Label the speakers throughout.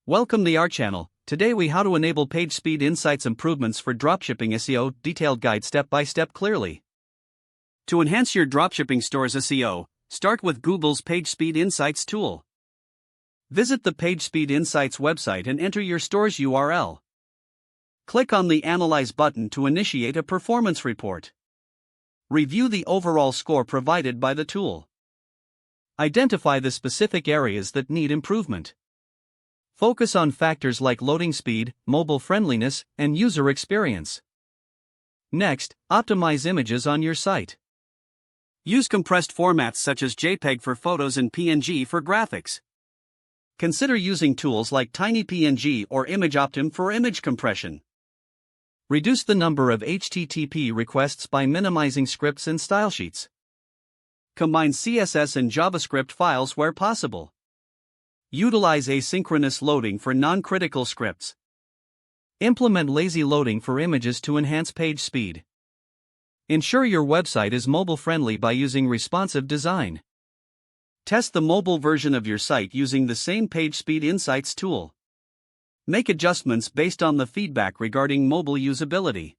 Speaker 1: Welcome to our channel. Today we how to enable PageSpeed Insights improvements for dropshipping SEO, detailed guide step by step clearly. To enhance your dropshipping store's SEO, start with Google's PageSpeed Insights tool. Visit the PageSpeed Insights website and enter your store's URL. Click on the Analyze button to initiate a performance report. Review the overall score provided by the tool. Identify the specific areas that need improvement. Focus on factors like loading speed, mobile friendliness, and user experience. Next, optimize images on your site. Use compressed formats such as JPEG for photos and PNG for graphics. Consider using tools like TinyPNG or ImageOptim for image compression. Reduce the number of HTTP requests by minimizing scripts and style sheets. Combine CSS and JavaScript files where possible. Utilize asynchronous loading for non-critical scripts. Implement lazy loading for images to enhance page speed. Ensure your website is mobile-friendly by using responsive design. Test the mobile version of your site using the same PageSpeed Insights tool. Make adjustments based on the feedback regarding mobile usability.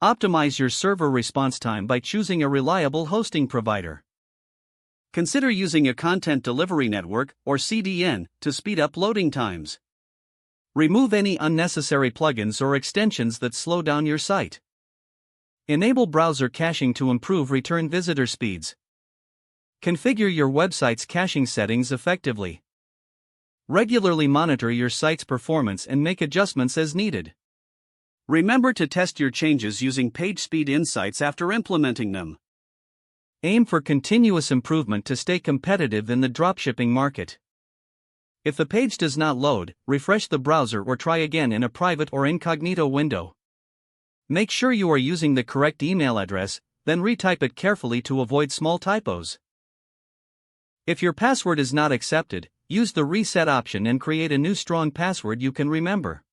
Speaker 1: Optimize your server response time by choosing a reliable hosting provider. Consider using a content delivery network, or CDN, to speed up loading times. Remove any unnecessary plugins or extensions that slow down your site. Enable browser caching to improve return visitor speeds. Configure your website's caching settings effectively. Regularly monitor your site's performance and make adjustments as needed. Remember to test your changes using PageSpeed Insights after implementing them. Aim for continuous improvement to stay competitive in the dropshipping market. If the page does not load, refresh the browser or try again in a private or incognito window. Make sure you are using the correct email address, then retype it carefully to avoid small typos. If your password is not accepted, use the reset option and create a new strong password you can remember.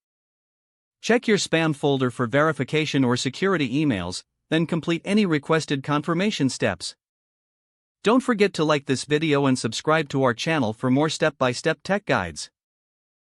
Speaker 1: Check your spam folder for verification or security emails, then complete any requested confirmation steps. Don't forget to like this video and subscribe to our channel for more step-by-step tech guides.